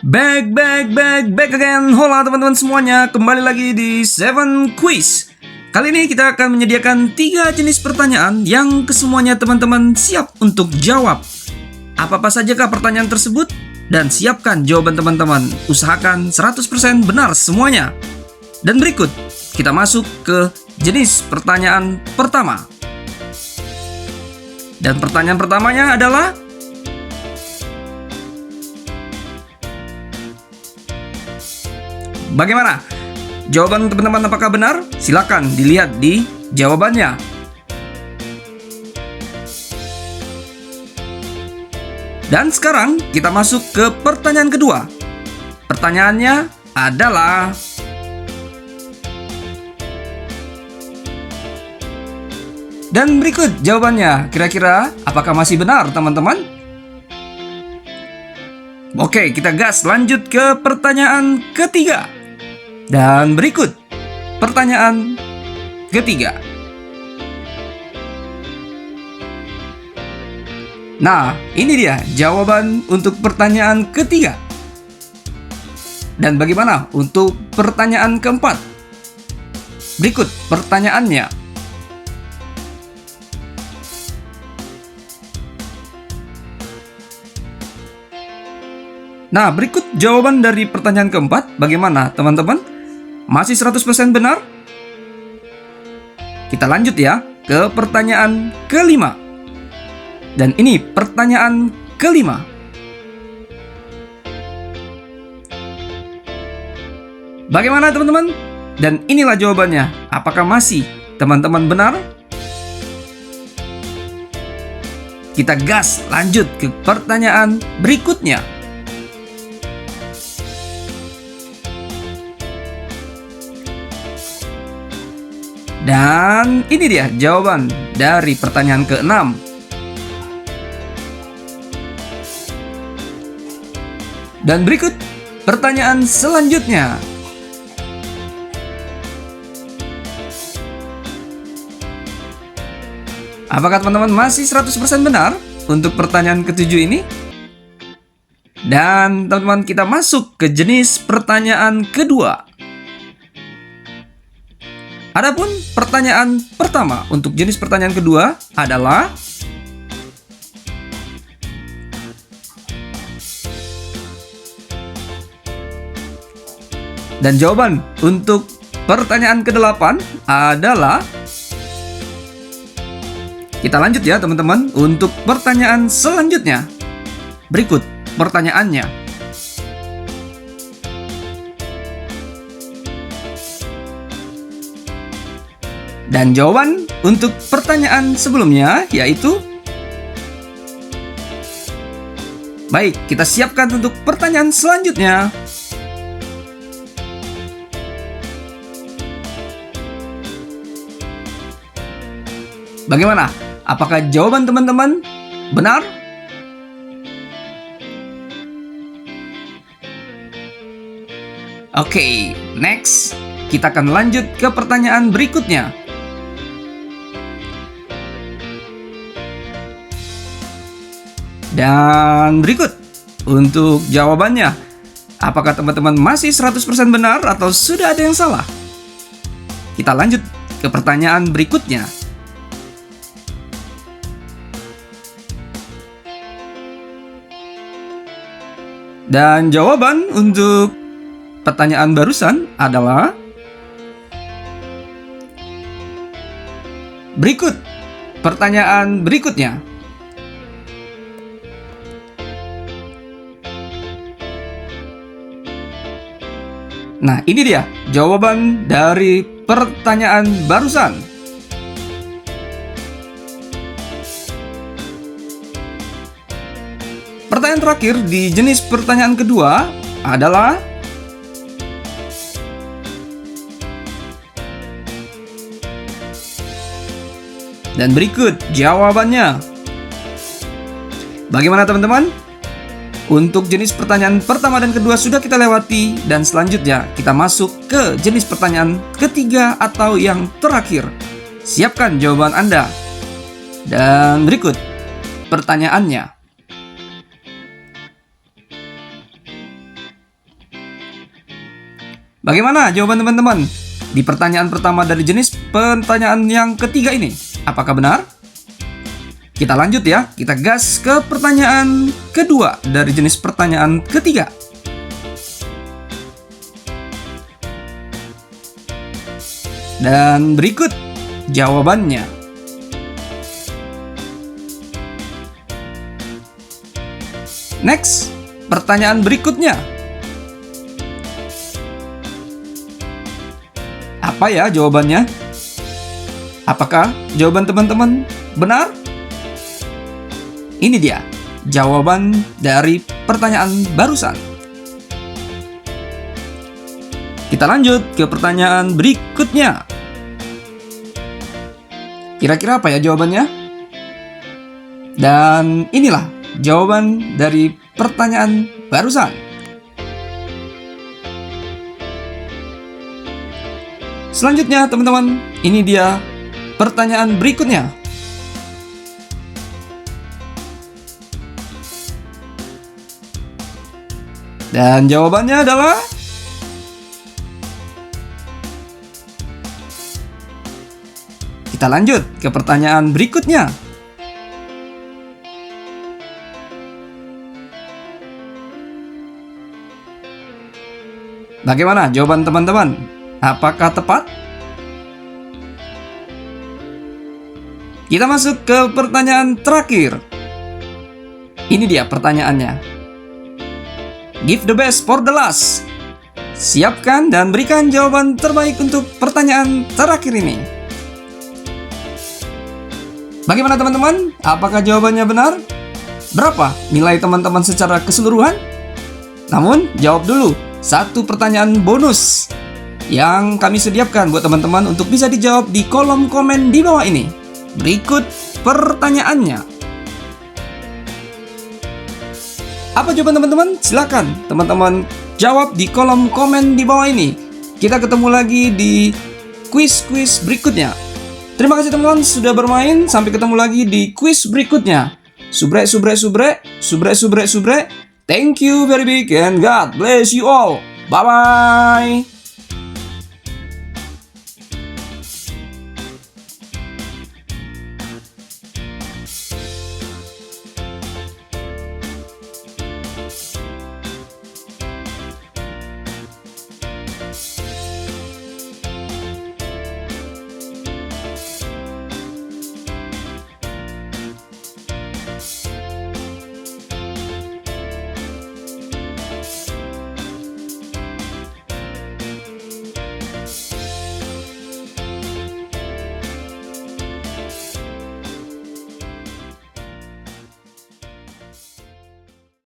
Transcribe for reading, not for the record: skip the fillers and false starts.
Back again. Hola teman-teman semuanya, kembali lagi di Seven Quiz. Kali ini kita akan menyediakan 3 jenis pertanyaan yang kesemuanya teman-teman siap untuk jawab. Apa-apa sajakah pertanyaan tersebut? Dan siapkan jawaban teman-teman. Usahakan 100% benar semuanya. Dan berikut, kita masuk ke jenis pertanyaan pertama. Dan pertanyaan pertamanya adalah, bagaimana? Jawaban teman-teman apakah benar? Silakan dilihat di jawabannya. Dan sekarang kita masuk ke pertanyaan kedua. Pertanyaannya adalah, dan berikut jawabannya. Kira-kira apakah masih benar teman-teman? Oke, kita gas lanjut ke pertanyaan ketiga. Dan berikut pertanyaan ketiga. Nah, ini dia jawaban untuk pertanyaan ketiga. Dan bagaimana untuk pertanyaan keempat? Berikut pertanyaannya. Nah, berikut jawaban dari pertanyaan keempat. Bagaimana teman-teman? Masih 100% benar? Kita lanjut ya ke pertanyaan kelima. Dan ini pertanyaan kelima. Bagaimana teman-teman? Dan inilah jawabannya. Apakah masih teman-teman benar? Kita gas lanjut ke pertanyaan berikutnya. Dan ini dia jawaban dari pertanyaan ke-6. Dan berikut pertanyaan selanjutnya. Apakah teman-teman masih 100% benar untuk pertanyaan ke-7 ini? Dan teman-teman, kita masuk ke jenis pertanyaan kedua. Adapun pertanyaan pertama untuk jenis pertanyaan kedua adalah, dan jawaban untuk pertanyaan ke-8 adalah, kita lanjut ya teman-teman untuk pertanyaan selanjutnya. Berikut pertanyaannya. Dan jawaban untuk pertanyaan sebelumnya yaitu, baik, kita siapkan untuk pertanyaan selanjutnya. Bagaimana? Apakah jawaban teman-teman benar? Oke, next. Kita akan lanjut ke pertanyaan berikutnya. Dan berikut untuk jawabannya. Apakah teman-teman masih 100% benar atau sudah ada yang salah? Kita lanjut ke pertanyaan berikutnya. Dan jawaban untuk pertanyaan barusan adalah, berikut pertanyaan berikutnya. Nah, ini dia jawaban dari pertanyaan barusan. Pertanyaan terakhir di jenis pertanyaan kedua adalah, dan berikut jawabannya. Bagaimana teman-teman? Untuk jenis pertanyaan pertama dan kedua sudah kita lewati, dan selanjutnya kita masuk ke jenis pertanyaan ketiga atau yang terakhir. Siapkan jawaban Anda. Dan berikut pertanyaannya. Bagaimana jawaban teman-teman? Di pertanyaan pertama dari jenis pertanyaan yang ketiga ini, apakah benar? Kita lanjut ya, kita gas ke pertanyaan kedua dari jenis pertanyaan ketiga. Dan berikut jawabannya. Next, pertanyaan berikutnya. Apa ya jawabannya? Apakah jawaban teman-teman benar? Ini dia jawaban dari pertanyaan barusan. Kita lanjut ke pertanyaan berikutnya. Kira-kira apa ya jawabannya? Dan inilah jawaban dari pertanyaan barusan. Selanjutnya teman-teman, ini dia pertanyaan berikutnya. Dan jawabannya adalah kita lanjut ke pertanyaan berikutnya. Bagaimana jawaban teman-teman? Apakah tepat? Kita masuk ke pertanyaan terakhir. Ini dia pertanyaannya. Give the best for the last. Siapkan dan berikan jawaban terbaik untuk pertanyaan terakhir ini. Bagaimana teman-teman? Apakah jawabannya benar? Berapa nilai teman-teman secara keseluruhan? Namun, jawab dulu satu pertanyaan bonus yang kami sediakan buat teman-teman untuk bisa dijawab di kolom komen di bawah ini. Berikut pertanyaannya. Apa jawaban teman-teman? Silakan teman-teman jawab di kolom komen di bawah ini. Kita ketemu lagi di kuis-kuis berikutnya. Terima kasih teman-teman sudah bermain. Sampai ketemu lagi di kuis berikutnya. Subrek, subrek, subrek. Subrek, subrek, subrek. Thank you very big and God bless you all. Bye-bye.